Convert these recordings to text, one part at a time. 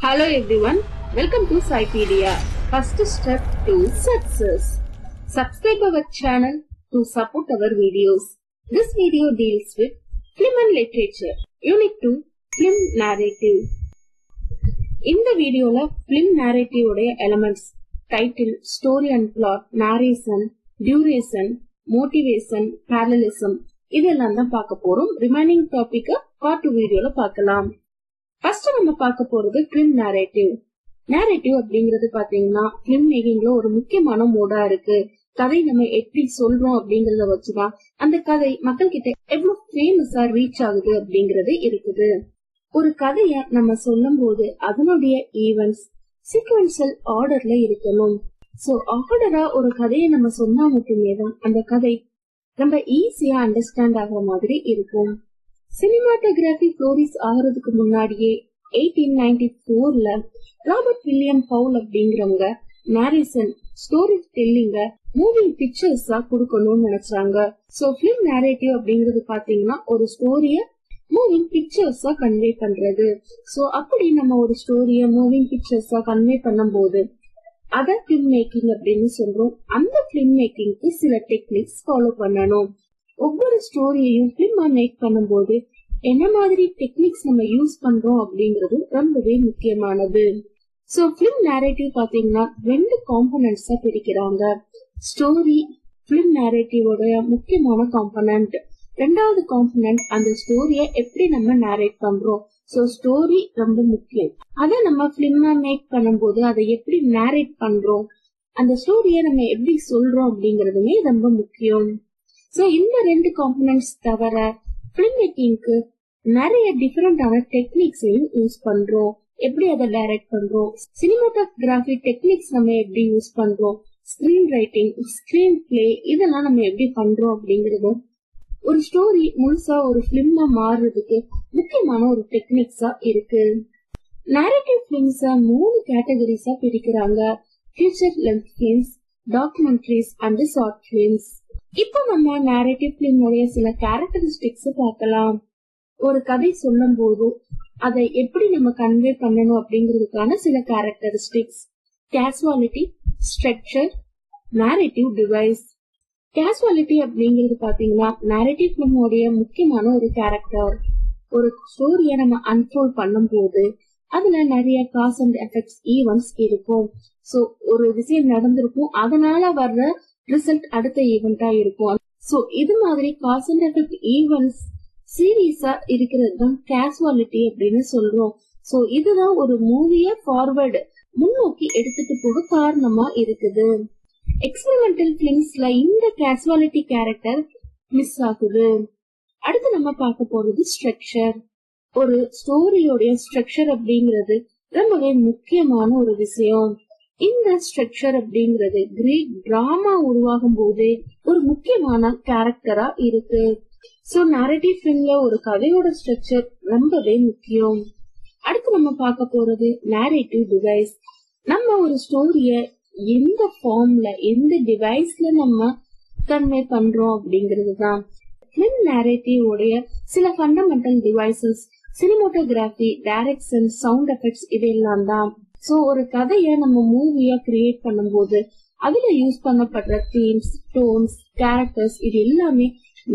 Hello everyone, welcome to Scipedia. First step to success. Subscribe our channel to support our videos. This video deals with film and literature, Unit 2, Film Narrative. இந்த வீடியோல film narrative உடைய elements, title, story and plot, narration, duration, motivation, parallelism இதெல்லாம் தான் பார்க்க போறோம். Remaining topic part 2 வீடியோல பார்க்கலாம். First நம்ம பார்க்க போறது ஃபிலிம் நேரேட்டிவ். நேரேட்டிவ் அப்படிங்கறது பாத்தீங்கன்னா ஃபிலிம் மேக்கிங்ல ஒரு முக்கியமான மோடா இருக்கு. கதை நம்ம எப்படி சொல்றோம் அப்படிங்கறத வச்சுதான் அந்த கதை மக்கள் கிட்ட எவ்வளவு ஃபேமஸா ரீச் ஆகுது அப்படிங்கறது இருக்குது. ஒரு கதைய நம்ம சொல்லும் போது அதனுடைய ஈவென்ட்ஸ் சீக்வென்ஷியல் ஆர்டர்ல இருக்கணும். சோ ஆர்டரா ஒரு கதையை நம்ம சொன்னா மட்டுமே தான் அந்த கதை ரொம்ப ஈஸியா அண்டர்ஸ்டாண்ட் ஆகிற மாதிரி இருக்கும். சினிமாட்டோகிராஃபி ஃப்ளோரிஸ் ஆகிறதுக்கு முன்னாடியே 1894ல ராபர்ட் வில்லியம் பவுல் அப்படிங்கிறவங்க நேரேஷன், ஸ்டோரி டெல்லிங்க மூவிங் பிக்சர்ஸா கொடுக்கணும்னு நினைச்சாங்க. சோ பிலிம் நேரேட்டிவ் அப்படிங்கறது பாத்தீங்கன்னா ஒரு ஸ்டோரிய மூவிங் பிக்சர்ஸா கன்வே பண்றது. சோ அப்படி நம்ம ஒரு ஸ்டோரிய மூவிங் பிக்சர்ஸா கன்வே பண்ணும் போது அத பிலிம் மேக்கிங் அப்படின்னு சொல்றோம். அந்த பிலிம் மேக்கிங்க்கு சில டெக்னிக்ஸ் ஃபாலோ பண்ணணும். ஒவ்வொரு ஸ்டோரியையும் பிலிமா மேக் பண்ணும்போது என்ன மாதிரி டெக்னிக்ஸ் நம்ம யூஸ் பண்றோம் அப்படிங்கறது ரொம்பவே முக்கியமானது. சோ பிலிம் நேரேட்டிவ் பாத்தீங்கன்னா 2 காம்போனன்ட்ஸா பிரிக்கிறாங்க. ஸ்டோரி பிலிம் நேரேட்டிவோட முக்கியமான காம்போனன்ட். ரெண்டாவது காம்போனன்ட் அந்த ஸ்டோரிய எப்படி நம்ம நேரேட் பண்றோம். சோ ஸ்டோரி ரொம்ப முக்கியம். அத நம்ம பிலிமா மேக் பண்ணும்போது அதை எப்படி நேரேட் பண்றோம், அந்த ஸ்டோரிய நம்ம எப்படி சொல்றோம் அப்படிங்கறதுமே ரொம்ப முக்கியம். சோ இந்த 2 காம்போனன்ட்ஸ் தவிர பிலிம் மேக்கிங்க்கு நிறைய டிஃபரெண்டான டெக்னிக்ஸையும் யூஸ் பண்றோம். எப்படி அதை டைரக்ட் பண்றோம், சினிமாட்டோகிராஃபி டெக்னிக்ஸ் நம்ம எப்படி யூஸ் பண்றோம், ஸ்கிரீன் ரைட்டிங், ஸ்கிரீன் பிளே இதெல்லாம் நம்ம எப்படி பண்றோம் அப்படிங்கறது ஒரு ஸ்டோரி முழுசா ஒரு பிலிமா மாறுறதுக்கு முக்கியமான ஒரு டெக்னிக்ஸா இருக்கு. நேரேட்டிவ் பிலிம்ஸ 3 கேட்டகரிஸா பிரிக்கிறாங்க. Future length films, documentaries and short films. இப்போ நம்ம நேரேட்டிவ் பிலிமோட சில கேரக்டரிஸ்டிக்ஸ் பார்க்கலாம். ஒரு கதை சொல்லும் போது அதை எப்படி நம்ம கன்வே பண்ணணும் அப்படிங்கிறதுக்கான சில characteristics. Causality, structure, narrative device. Causality அப்படிங்கிறது பாத்தீங்கன்னா நேரேட்டிவ் பிலிமோட முக்கியமான ஒரு கேரக்டர். ஒரு ஸ்டோரிய நம்ம அன்ஃபோல்ட் பண்ணும் போது அதுல நிறைய காஸ் அண்ட் எஃபெக்ட்ஸ் ஈவென்ட்ஸ் இருக்கும். சோ ஒரு விஷயம் நடந்திருக்கும், அதனால வர்ற ரிசல்ட் அடுத்த ஈவெண்டா இருக்கும். சோ இது மாதிரி காஸ் அண்ட் எஃபெக்ட் ஈவென்ட்ஸ் சீரியஸா இருக்கிறது தான் கேசுவாலிட்டி அப்படின்னு சொல்றோம். சோ இதுதான் ஒரு மூவிய ஃபார்வர்டு முன்னோக்கி எடுத்துட்டு போக காரணமா இருக்குது. எக்ஸ்பெரிமெண்டல் பிலிம்ஸ்ல இந்த கேசுவாலிட்டி கேரக்டர் மிஸ் ஆகுது. அடுத்து நம்ம பார்க்க போறது ஸ்ட்ரக்சர். ஒரு ஸ்டோரியோட ஸ்ட்ரக்சர் அப்படிங்கிறது ரொம்பவே முக்கியமான ஒரு விஷயம். இந்த ஸ்ட்ரக்சர் அப்படிங்கிறது கிரேட் டிராமா உருவாகும் போது ஒரு முக்கியமான கேரக்டரா இருக்கு. சோ நேரேட்டிவ் பிலிம்ல ஒரு கதையோட ஸ்ட்ரக்சர் ரொம்பவே முக்கியம். அடுத்து நம்ம பார்க்க போறது நேரேட்டிவ் டிவைஸ். நம்ம ஒரு ஸ்டோரிய எந்த ஃபார்ம்ல எந்த டிவைஸ்ல நம்ம கன்வே பண்றோம் அப்படிங்கிறது தான். பிலிம் நேரேட்டிவ் உடைய சில fundamental devices cinematography, direction, sound effects இதெல்லாம் தான். சோ ஒரு கதைய நம்ம மூவியா கிரியேட் பண்ணும்போது அதுல யூஸ் பண்ணப்படுற தீம்ஸ், டோன்ஸ், கேரக்டர்ஸ் இது எல்லாமே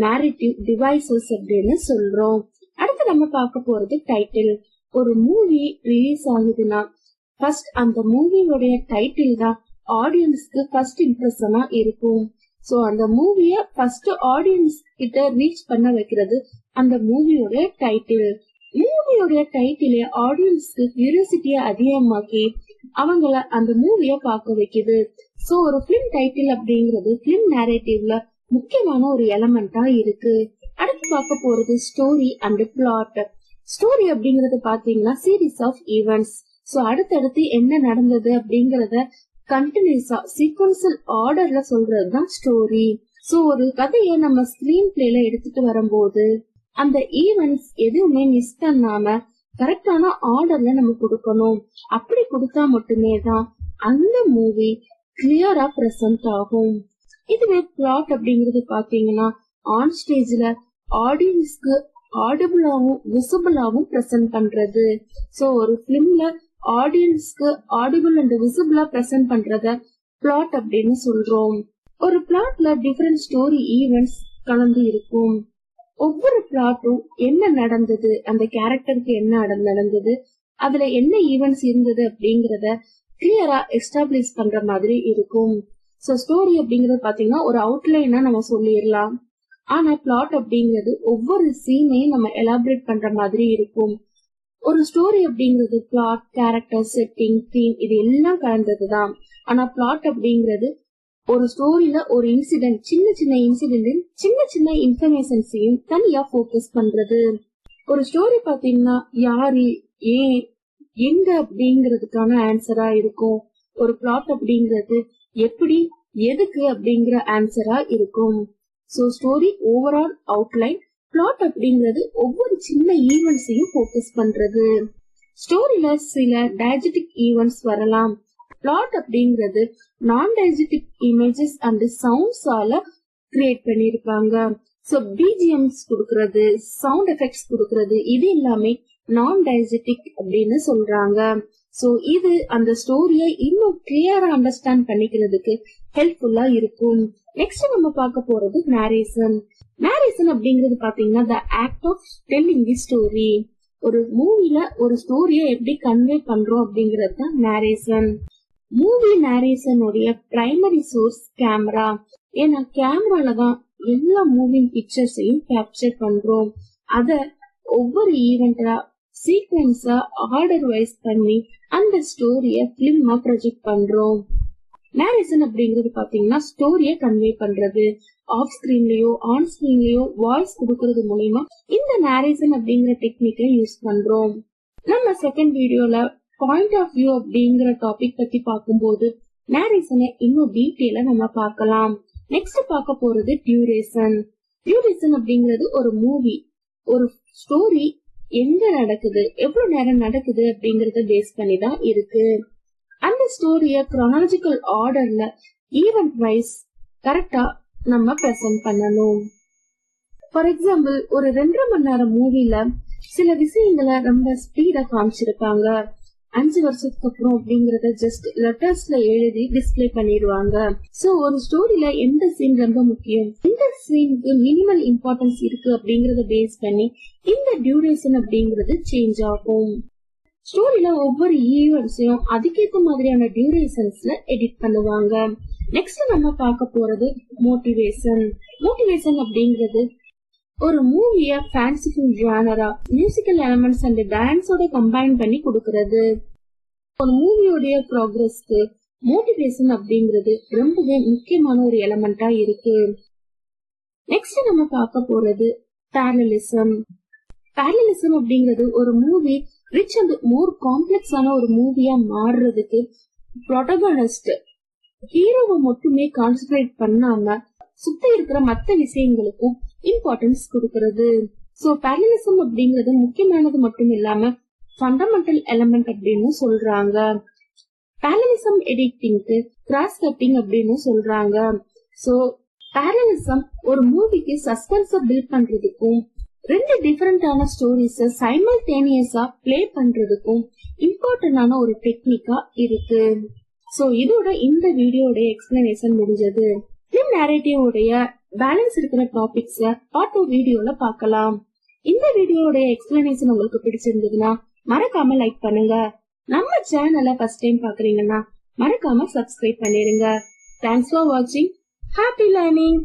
நேரேட்டிவ் டிவைசஸ் அப்படின்னு சொல்றோம். அடுத்து நம்ம பார்க்க போறது டைட்டில். ஒரு மூவி ரிலீஸ் ஆகுதுன்னா ஃபர்ஸ்ட் அந்த மூவியோட டைட்டில் தான் ஆடியன்ஸ்க்கு ஃபர்ஸ்ட் இம்ப்ரெஷனா இருக்கும். சோ அந்த மூவிய ஃபர்ஸ்ட் ஆடியன்ஸ் கிட்ட ரீச் பண்ண வைக்கிறது அந்த மூவியோட டைட்டில். மூவியோட டைட்டிலே ஆடியன்ஸ்க்கு கியூரியாசிட்டிய அதிகமாக்கி அவங்கள அந்த மூவிய பார்க்க வைக்குது. சோ ஒரு பிலிம் டைட்டில் அப்படிங்கிறது பிலிம் நேரேட்டிவ்ல முக்கியமான ஒரு எலமெண்டா இருக்கு. அடுத்து பார்க்க போறது ஸ்டோரி அண்ட் பிளாட். ஸ்டோரி அப்படிங்கறது பாத்தீங்கன்னா சீரீஸ் ஆஃப் ஈவென்ட்ஸ். சோ அடுத்தடுத்து என்ன நடந்தது அப்படிங்கறத கண்டினியூஸா சீக்வென்ஷியல் ஆர்டர்ல சொல்றதுதான் ஸ்டோரி. சோ ஒரு கதைய நம்ம ஸ்கிரீன் பிளேல எடுத்துட்டு வரும்போது அந்த ஈவென்ட்ஸ் எதுவுமே மிஸ் பண்ணாம கரெக்டான ஆர்டர்ல நம்ம கொடுக்கணும். அப்படி கொடுத்தா மட்டுமே தான் அந்த மூவி கிளியரா பிரசன்ட் ஆகும். இதுவே பிளாட் அப்படிங்கறது பாத்தீங்கன்னா ஆன் ஸ்டேஜ்ல ஆடியன்ஸ்க்கு ஆடிபிளாவும் விசிபிளாவும் பிரசன்ட் பண்றது. சோ ஒரு பிலிம்ல ஆடியன்ஸ்க்கு ஆடிபிள் அண்ட் விசிபிளா பிரசன்ட் பண்றத பிளாட் அப்படின்னு சொல்றோம். ஒரு பிளாட்ல டிஃபரெண்ட் ஸ்டோரி ஈவெண்ட்ஸ் கலந்து இருக்கும். ஒவ்வொரு பிளாட்டும் என்ன நடந்தது, அந்த கேரக்டருக்கு என்ன நடந்தது, அதுல என்ன ஈவெண்ட்ஸ் இருந்தது அப்படிங்கறத கிளியரா எஸ்டாப்ளிஷ் பண்ற மாதிரி இருக்கும். சோ ஸ்டோரி அப்படிங்கறது பாத்தீங்கன்னா ஒரு அவுட்லைனா நம்ம சொல்லிடலாம். ஆனா பிளாட் அப்படிங்கிறது ஒவ்வொரு சீனையும் நம்ம எலாபரேட் பண்ற மாதிரி இருக்கும். ஒரு ஸ்டோரி அப்படிங்கிறது பிளாட், கேரக்டர், செட்டிங், தீம் இது எல்லாம் கலந்ததுதான். ஆனா பிளாட் அப்படிங்கிறது ஒரு ஸ்டோரியில ஒரு இன்சிடென்ட், சின்ன சின்ன இன்சிடென்ட், சின்ன சின்ன இன்ஃபர்மேஷன்ஸையும் தனியா போக்கஸ் பண்றது. ஒரு ஸ்டோரி பாத்தீங்கன்னா யாரு, ஏன், எங்க அப்படிங்கறதுக்கான ஆன்சரா இருக்கும். ஒரு பிளாட் அப்படிங்கிறது எப்படி, எதுக்கு அப்படிங்கிற ஆன்சரா இருக்கும். So story overall outline, plot அப்படிங்கிறது ஒவ்வொரு சின்ன ஈவெண்ட்ஸையும் போக்கஸ் பண்றது. ஸ்டோரியில சில டைஜெட்டிக் ஈவெண்ட்ஸ் வரலாம். பிளாட் அப்படிங்கிறது நான் டைஜெட்டிக் இமேஜஸ் அண்ட் சவுண்ட்ஸால கிரியேட் பண்ணிருப்பாங்க. சோ பிஜிஎம்ஸ் கொடுக்கறது, சவுண்ட் எஃபெக்ட்ஸ் கொடுக்கறது இது எல்லாமே நான் டைஜெட்டிக் அப்படின்னு சொல்றாங்க. சோ இது அந்த ஸ்டோரியை இன்னும் கிளியரா அண்டர்ஸ்டாண்ட் பண்ணிக்கிறதுக்கு ஹெல்ப்ஃபுல்லா இருக்கும். நெக்ஸ்ட் நம்ம பார்க்க போறது நேரேஷன். நேரேஷன் அப்படிங்கிறது பாத்தீங்கன்னா the act of telling the story. ஒரு மூவில ஒரு ஸ்டோரியை எப்படி கன்வே பண்றோம் அப்படிங்கிறது தான் நேரேஷன். மூவி நேரேஷன் உடைய பிரைமரி சோர்ஸ் கேமரா. ஏன்னா கேமரால தான் எல்லா மூவிங் பிக்சர்ஸையும் கேப்சர் பண்றோம். அத ஒவ்வொரு ஈவெண்டா சீக்வன்ஸா ஆர்டர் வைஸ் பண்ணி அந்த ஸ்டோரிய பிலிமா ப்ரொஜெக்ட் பண்றோம். நேரேஷன் அப்படிங்கிறது பாத்தீங்கன்னா ஸ்டோரிய கன்வே பண்றது. ஆஃப் ஸ்கிரீன்லயோ ஆன் ஸ்கிரீன்லயோ வாய்ஸ் கொடுக்கறது மூலமா இந்த நேரேஷன் அப்படிங்கிற டெக்னிக்கை யூஸ் பண்றோம். நம்ம செகண்ட் வீடியோல பாயிண்ட் ஆஃப் வியூ அப்படிங்கிற டாபிக் பத்தி பார்க்கும்போது நேரேஷனை இன்னும் டீட்டெயிலா நம்ம பார்க்கலாம். நெக்ஸ்ட் பார்க்க போறது டியூரேஷன். டியூரேஷன் அப்படிங்கிறது ஒரு மூவி, ஒரு ஸ்டோரி எங்க நடக்குது, எவ்வளவு நேரம் நடக்குது அப்படிங்கறத பேஸ் பண்ணி தான் இருக்கு. அந்த ஸ்டோரிய குரோனாலஜிக்கல் ஆர்டர்ல ஈவென்ட் வைஸ் கரெக்டா நம்ம பிரசன்ட் பண்ணணும். ஃபார் எக்ஸாம்பிள் ஒரு 2.5 மணி நேரம் மூவில சில விஷயங்களை ரொம்ப ஸ்பீடா காமிச்சிருப்பாங்க. 5 வருஷத்துக்கு அப்புறம் அப்படிங்கறத ஜஸ்ட் லெட்டர்ஸ்ல எழுதி டிஸ்பிளே பண்ணிடுவாங்க. சோ ஒரு ஸ்டோரியில எந்த சீன் ரொம்ப முக்கியம், இந்த சீனுக்கு மினிமல் இம்பார்ட்டன்ஸ் இருக்கு அப்படிங்கறத பேஸ் பண்ணி இந்த டியூரேஷன் அப்படிங்கறது சேஞ்ச் ஆகும். ஸ்டோரியில ஒவ்வொரு ஈவெண்ட்ஸையும் அதுக்கேற்ற மாதிரியான டியூரேஷன்ஸ்ல எடிட் பண்ணுவாங்க. நெக்ஸ்ட் நம்ம பார்க்க போறது மோட்டிவேஷன். மோட்டிவேஷன் அப்படிங்கிறது ஒரு மூவிய ஃபேன்சிஃபுல் ஜானரா, மியூசிக்கல் எலிமெண்ட்ஸ் அண்ட் டான்ஸோட கம்பைன் பண்ணி கொடுக்கறது. ஒரு மூவியோடைய ப்ராக்ரஸ்க்கு மோட்டிவேஷன் அப்படிங்கிறது ரொம்பவே முக்கியமான ஒரு எலிமெண்டா இருக்கு. நெக்ஸ்ட் நம்ம பார்க்க போறது பேரலலிசம். பேரலலிசம் அப்படிங்கிறது ஒரு மூவி ரிச் அண்ட் மோர் காம்ப்ளெக்ஸான ஒரு மூவியா மாறுறதுக்கு ப்ரோட்டகனிஸ்ட் ஹீரோவை மட்டுமே கான்சென்ட்ரேட் பண்ணாம சுத்தி இருக்கிற மத்த விஷயங்களுக்கும் இம்பார்ட்டன்ஸ் கொடுக்கறது. சோ பேரலலிசம் அப்படிங்கிறது முக்கியமானது மட்டும் இல்லாம ஃபண்டமெண்டல் எலிமெண்ட் அப்படின்னு சொல்றாங்க. பேரலலிசம் எடிட்டிங்க்கு கிராஸ் கட்டிங் அப்படின்னு சொல்றாங்க. சோ பேரலலிசம் ஒரு மூவிக்கு சஸ்பென்ஸ பில்ட் பண்றதுக்கும் 2 டிஃபரெண்டான ஸ்டோரிஸ சைமல்டேனியஸா பிளே பண்றதுக்கும் இம்பார்ட்டன்டான ஒரு டெக்னிக்கா இருக்கு. சோ இதோட இந்த வீடியோட எக்ஸ்பிளனேஷன் முடிஞ்சது. பிலிம் நேரேட்டிவ் உடைய பேலன்ஸ் இருக்கிற டாபிக்ஸ பார்ட் 2 வீடியோல பார்க்கலாம். இந்த வீடியோட எக்ஸ்பிளனேஷன் உங்களுக்கு பிடிச்சிருந்ததுன்னா மறக்காம லைக் பண்ணுங்க. நம்ம சேனலை ஃபர்ஸ்ட் டைம் பாக்குறீங்கன்னா மறக்காம சப்ஸ்கிரைப் பண்ணிருங்க. தேங்க்ஸ் ஃபார் வாட்சிங். Happy learning.